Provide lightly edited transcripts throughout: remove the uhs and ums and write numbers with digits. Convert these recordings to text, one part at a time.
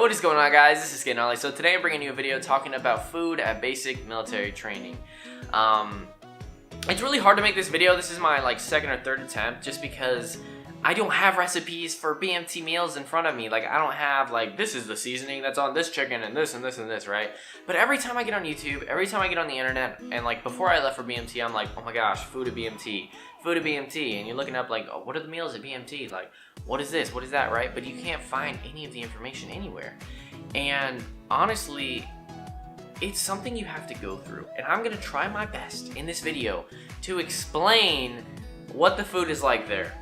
what is going on, guys? This is Gnarly. So today I'm bringing you a video talking about food at basic military training. It's really hard to make this video. This is my second or third attempt just because I don't have recipes for BMT meals in front of me. I don't have this is the seasoning that's on this chicken and this and this and this, right? But every time I get on YouTube, every time I get on the internet, and before I left for BMT, I'm like, oh my gosh, food at BMT, food at BMT, and you're looking up oh, what are the meals at BMT? What is this? What is that, right? But you can't find any of the information anywhere. And honestly, it's something you have to go through. And I'm gonna try my best in this video to explain what the food is like there.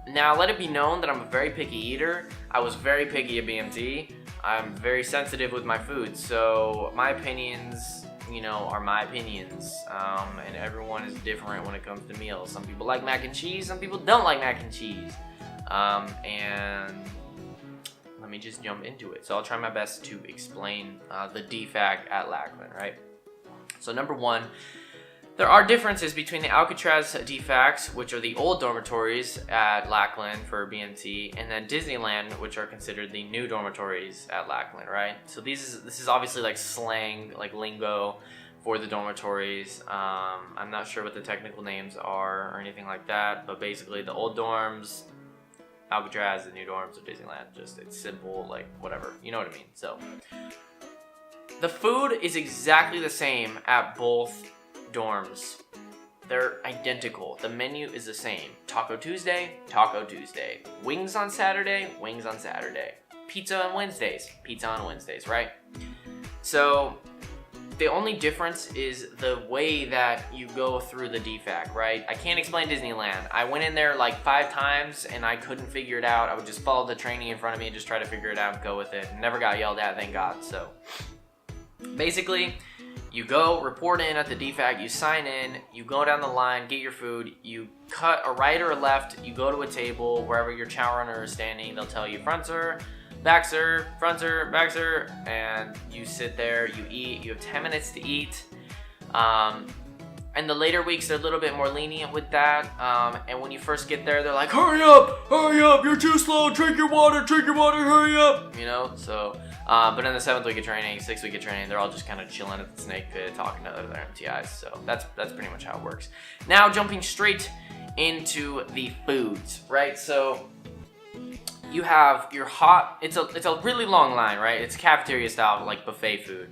Now, let it be known that I'm a very picky eater. I was very picky at BMT. I'm very sensitive with my food, so my opinions, are my opinions. And everyone is different when it comes to meals. Some people like mac and cheese, some people don't like mac and cheese. And let me just jump into it. So I'll try my best to explain the DFAC at Lackland, right? So number one, there are differences between the Alcatraz DFACs, which are the old dormitories at Lackland for BMT, and then Disneyland, which are considered the new dormitories at Lackland, right? So this is obviously slang, lingo for the dormitories. I'm not sure what the technical names are or anything like that, but basically the old dorms, Alcatraz, the new dorms of Disneyland. Just, it's simple, whatever, you know what I mean? So the food is exactly the same at both dorms. They're identical. The menu is the same. Taco Tuesday, Taco Tuesday. Wings on Saturday, Wings on Saturday. Pizza on Wednesdays, Pizza on Wednesdays, right? So the only difference is the way that you go through the DFAC, right? I can't explain Disneyland. I went in there 5 times and I couldn't figure it out. I would just follow the training in front of me and just try to figure it out and go with it. Never got yelled at, thank God. So basically, you go, report in at the DFAC, you sign in, you go down the line, get your food, you cut a right or a left, you go to a table, wherever your chow runner is standing, they'll tell you front sir, back sir, front sir, back sir, and you sit there, you eat, you have 10 minutes to eat. And the later weeks, they're a little bit more lenient with that. And when you first get there, they're like, hurry up, you're too slow, drink your water, hurry up, so. But in the 7th week of training, 6th week of training, they're all just kind of chilling at the snake pit, talking to other MTIs. So that's pretty much how it works. Now, jumping straight into the foods, right? So you have your hot. It's a really long line, right? It's cafeteria style, buffet food.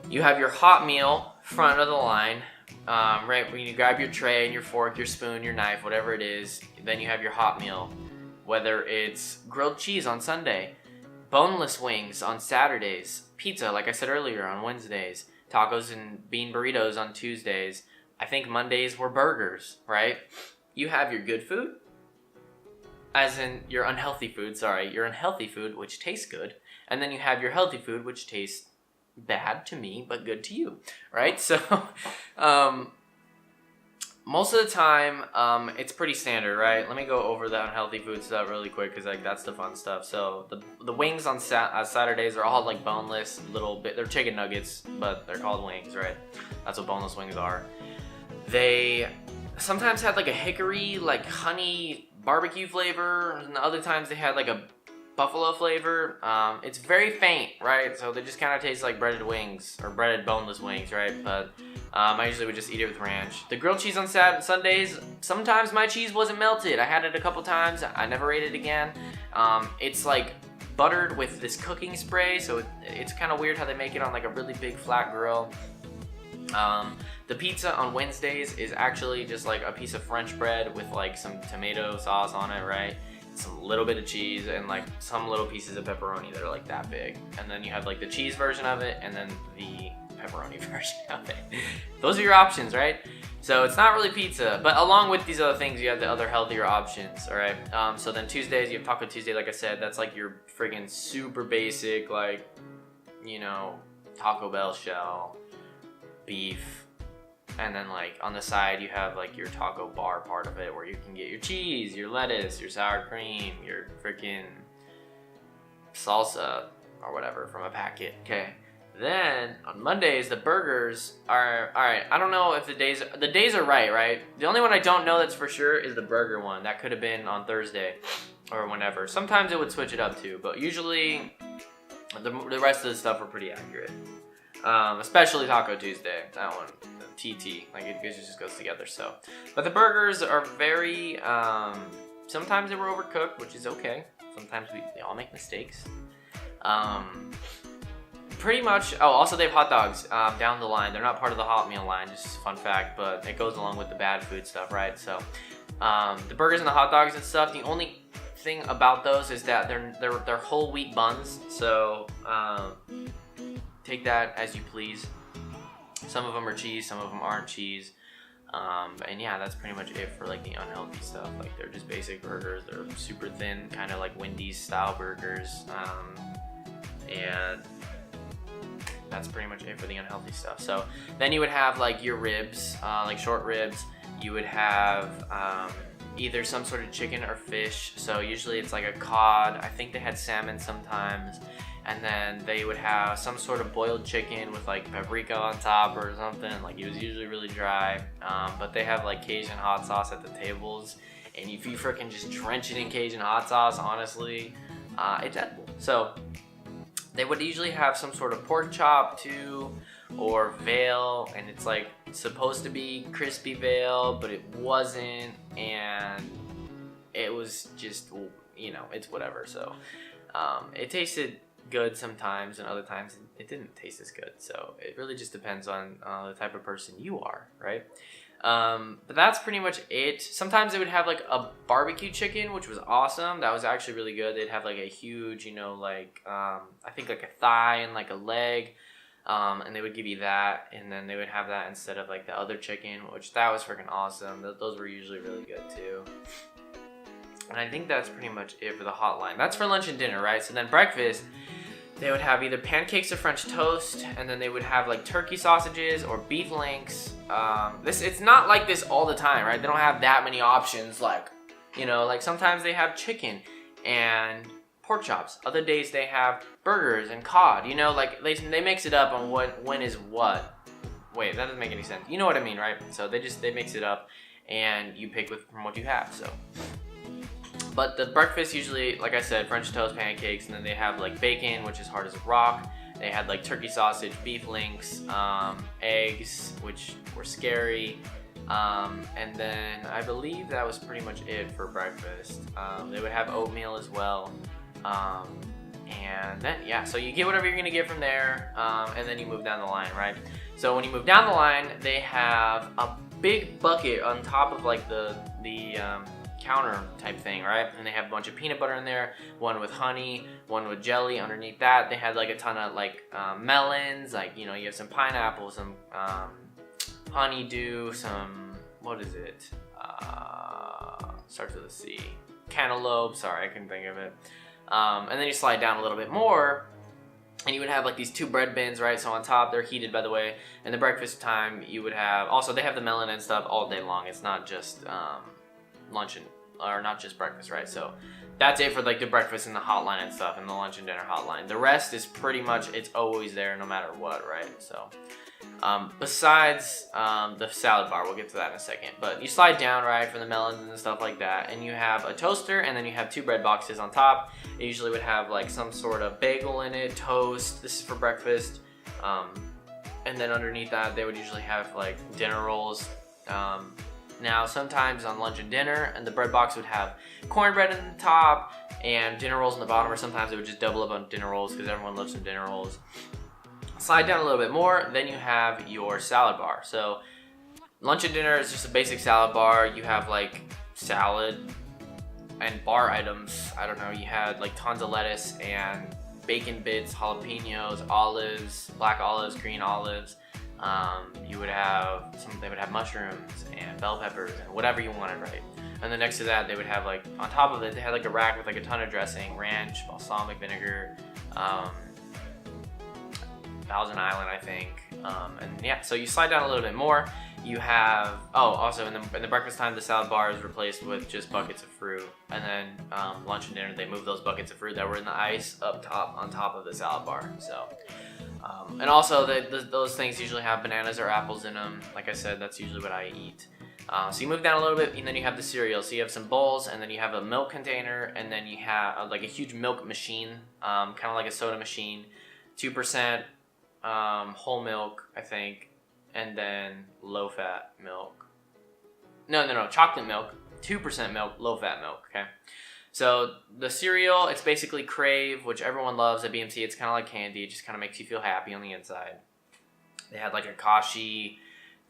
You have your hot meal front of the line, right? When you grab your tray and your fork, your spoon, your knife, whatever it is, then you have your hot meal. Whether it's grilled cheese on Sunday, boneless wings on Saturdays, pizza, like I said earlier, on Wednesdays, tacos and bean burritos on Tuesdays. I think Mondays were burgers, right? You have your good food, as in your unhealthy food, your unhealthy food, which tastes good. And then you have your healthy food, which tastes bad to me, but good to you, right? So, most of the time, it's pretty standard, right? Let me go over the unhealthy food stuff really quick because that's the fun stuff. So the wings on Saturdays are all boneless, they're chicken nuggets, but they're called wings, right? That's what boneless wings are. They sometimes had a hickory, honey barbecue flavor, and other times they had a buffalo flavor. It's very faint, right? So they just kind of taste like breaded wings or breaded boneless wings, right? But I usually would just eat it with ranch. The grilled cheese on Sundays, sometimes my cheese wasn't melted. I had it a couple times. I never ate it again. It's buttered with this cooking spray, so it's kind of weird how they make it on a really big flat grill. The pizza on Wednesdays is actually just a piece of French bread with some tomato sauce on it, right? Some little bit of cheese and some little pieces of pepperoni that are that big. And then you have the cheese version of it and then the pepperoni version of it. Those are your options, right? So it's not really pizza, but along with these other things, you have the other healthier options, all right? So then Tuesdays, you have Taco Tuesday, like I said, that's your friggin' super basic, Taco Bell shell, beef, and then on the side you have your taco bar part of it where you can get your cheese, your lettuce, your sour cream, your freaking salsa or whatever from a packet, okay? Then on Mondays, the burgers are, all right, I don't know if the days are right? The only one I don't know that's for sure is the burger one. That could have been on Thursday or whenever. Sometimes it would switch it up too, but usually The rest of the stuff were pretty accurate. Especially Taco Tuesday, that one, the TT, like it just goes together. So, but the burgers are very. Sometimes they were overcooked, which is okay. Sometimes they all make mistakes. Pretty much. Oh, also they have hot dogs down the line. They're not part of the hot meal line. Just a fun fact, but it goes along with the bad food stuff, right? So, the burgers and the hot dogs and stuff. The only thing about those is that they're whole wheat buns. So, take that as you please. Some of them are cheese, some of them aren't cheese. And yeah, that's pretty much it for like the unhealthy stuff. Like they're just basic burgers. They're super thin, kind of like Wendy's style burgers. And that's pretty much it for the unhealthy stuff. So then you would have like your ribs, like short ribs. You would have either some sort of chicken or fish. So usually it's like a cod. I think they had salmon sometimes. And then they would have some sort of boiled chicken with like paprika on top or something. Like it was usually really dry. But they have like Cajun hot sauce at the tables. And if you freaking just drench it in Cajun hot sauce, honestly, it's edible. So they would usually have some sort of pork chop too, or veal. And it's like supposed to be crispy veal, but it wasn't. And it was just, you know, it's whatever. So it tasted good sometimes, and other times it didn't taste as good. So it really just depends on the type of person you are, right? But that's pretty much it. Sometimes they would have like a barbecue chicken, which was awesome. That was actually really good. They'd have like a huge, you know, like I think like a thigh and like a leg, and they would give you that, and then they would have that instead of like the other chicken, which that was freaking awesome. Those were usually really good too. And I think that's pretty much it for the hotline. That's for lunch and dinner, right? So then breakfast, they would have either pancakes or French toast, and then they would have like turkey sausages or beef links. It's not like this all the time, right? They don't have that many options. Like, you know, like sometimes they have chicken and pork chops. Other days they have burgers and cod. You know, like they mix it up on when is what. Wait, that doesn't make any sense. You know what I mean, right? So they mix it up, and you pick from what you have. So. But the breakfast usually, like I said, French toast, pancakes, and then they have like bacon, which is hard as a rock. They had like turkey sausage, beef links, eggs, which were scary. And then I believe that was pretty much it for breakfast. They would have oatmeal as well. And then, yeah, so you get whatever you're gonna get from there, and then you move down the line, right? So when you move down the line, they have a big bucket on top of like the counter type thing, right? And they have a bunch of peanut butter in there, one with honey, one with jelly. Underneath that, they had like a ton of like melons, like, you know, you have some pineapple, some honeydew, some, what is it? Starts with a C. Cantaloupe, sorry, I couldn't think of it. And then you slide down a little bit more, and you would have like these two bread bins, right? So on top, they're heated, by the way. And the breakfast time, you would have, also they have the melon and stuff all day long. It's not just lunch or not just breakfast, right? So that's it for like the breakfast and the hotline and stuff, and the lunch and dinner hotline. The rest is pretty much, it's always there no matter what, right? So besides the salad bar, we'll get to that in a second, but you slide down, right, for the melons and stuff like that, and you have a toaster, and then you have two bread boxes on top. It usually would have like some sort of bagel in it, toast. This is for breakfast. And then underneath that, they would usually have like dinner rolls. Now, sometimes on lunch and dinner, and the bread box would have cornbread in the top and dinner rolls in the bottom, or sometimes it would just double up on dinner rolls because everyone loves some dinner rolls. Slide down a little bit more, then you have your salad bar. So lunch and dinner is just a basic salad bar. You have like salad and bar items. I don't know, you had like tons of lettuce and bacon bits, jalapenos, olives, black olives, green olives. You would have they would have mushrooms and bell peppers and whatever you wanted, right? And then next to that, they would have like, on top of it, they had like a rack with like a ton of dressing, ranch, balsamic vinegar, Thousand Island, I think. And yeah, so you slide down a little bit more. You have, also in the breakfast time, the salad bar is replaced with just buckets of fruit. And then lunch and dinner, they move those buckets of fruit that were in the ice up top, on top of the salad bar. So, and also those things usually have bananas or apples in them. Like I said, that's usually what I eat. So you move down a little bit, and then you have the cereal. So you have some bowls, and then you have a milk container, and then you have like a huge milk machine, kind of like a soda machine, 2% whole milk, I think, and then low-fat milk. No, chocolate milk, 2% milk, low-fat milk, okay? So the cereal, it's basically Crave, which everyone loves at BMT. It's kind of like candy. It just kind of makes you feel happy on the inside. They had like a Kashi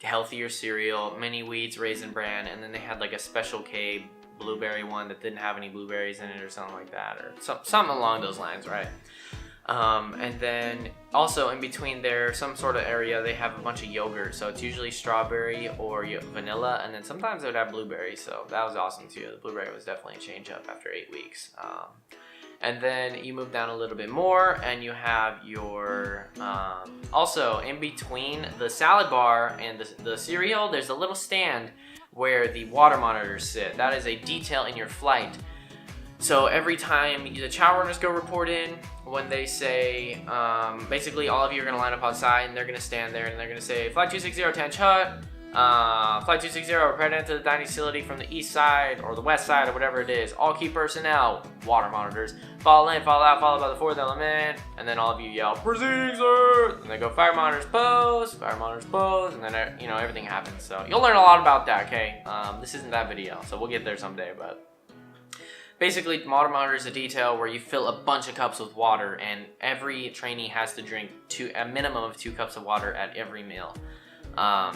healthier cereal, mini wheats, raisin bran, and then they had like a Special K blueberry one that didn't have any blueberries in it or something like that, or something along those lines, right? And then also in between there, some sort of area, they have a bunch of yogurt. So it's usually strawberry or vanilla, and then sometimes they would have blueberry. So that was awesome too. The blueberry was definitely a change up after 8 weeks. And then you move down a little bit more, and you have your, also in between the salad bar and the cereal, there's a little stand where the water monitors sit. That is a detail in your flight. So every time the chow runners go report in, when they say, basically all of you are gonna line up outside, and they're gonna stand there, and they're gonna say, Flight 260, Tanch Hut, Flight 260, report into the dining facility from the east side, or the west side, or whatever it is. All key personnel, water monitors, fall in, fall out, followed by the fourth element, and then all of you yell, proceeding, sir! And they go, fire monitors post, and then, you know, everything happens. So you'll learn a lot about that, okay? This isn't that video, so we'll get there someday, but basically, water monitor is a detail where you fill a bunch of cups with water, and every trainee has to drink a minimum of 2 cups of water at every meal.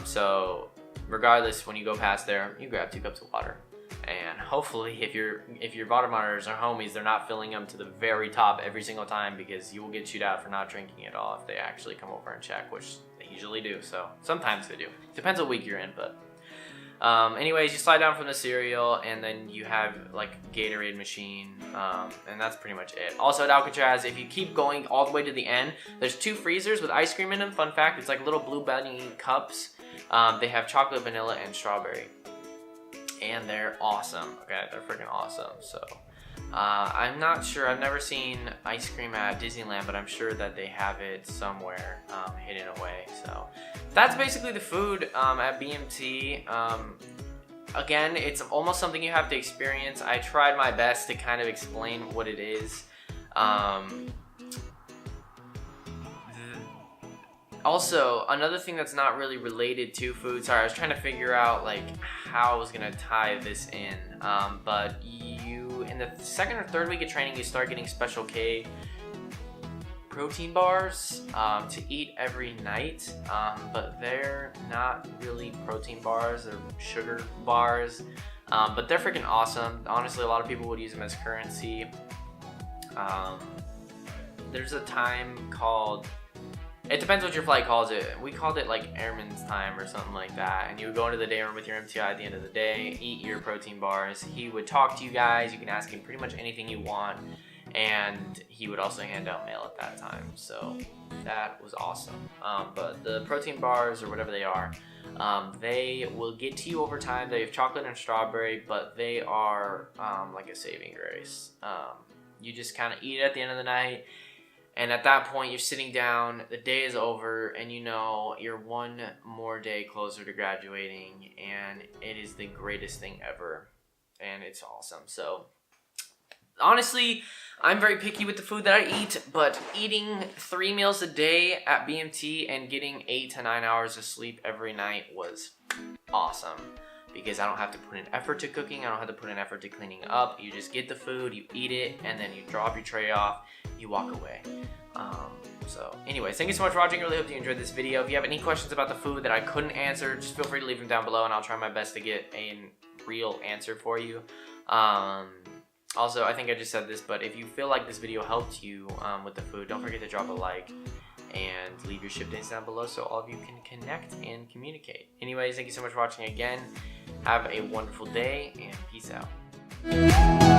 So regardless, when you go past there, you grab 2 cups of water. And hopefully, if your water monitors are homies, they're not filling them to the very top every single time, because you will get chewed out for not drinking at all if they actually come over and check, which they usually do. So sometimes they do. Depends what week you're in, but anyways, you slide down from the cereal, and then you have like Gatorade machine, and that's pretty much it. Also at Alcatraz, if you keep going all the way to the end, there's 2 freezers with ice cream in them. Fun fact, it's like little blue bunny cups. They have chocolate, vanilla, and strawberry, and they're awesome. Okay, they're freaking awesome. So I'm not sure, I've never seen ice cream at Disneyland, but I'm sure that they have it somewhere hidden away. So that's basically the food at BMT. Again, it's almost something you have to experience. I tried my best to kind of explain what it is. Also, another thing that's not really related to food, sorry, I was trying to figure out like how I was gonna tie this in, but you, in the 2nd or 3rd week of training, you start getting Special K protein bars to eat every night, but they're not really protein bars, they're sugar bars, but they're freaking awesome. Honestly, a lot of people would use them as currency. There's a time called, it depends what your flight calls it. We called it like airman's time or something like that. And you would go into the day room with your MTI at the end of the day, eat your protein bars. He would talk to you guys. You can ask him pretty much anything you want. And he would also hand out mail at that time. So that was awesome. But the protein bars, or whatever they are, they will get to you over time. They have chocolate and strawberry, but they are like a saving grace. You just kind of eat it at the end of the night. And at that point, you're sitting down, the day is over, and you know you're one more day closer to graduating, and it is the greatest thing ever, and it's awesome. So, honestly, I'm very picky with the food that I eat, but eating 3 meals a day at BMT and getting 8 to 9 hours of sleep every night was awesome. Because I don't have to put in effort to cooking, I don't have to put in effort to cleaning up. You just get the food, you eat it, and then you drop your tray off, you walk away. So anyways, thank you so much for watching. I really hope you enjoyed this video. If you have any questions about the food that I couldn't answer, just feel free to leave them down below, and I'll try my best to get a real answer for you. Also, I think I just said this, but if you feel like this video helped you with the food, don't forget to drop a like and leave your ship dates down below so all of you can connect and communicate. Anyways, thank you so much for watching again. Have a wonderful day, and peace out.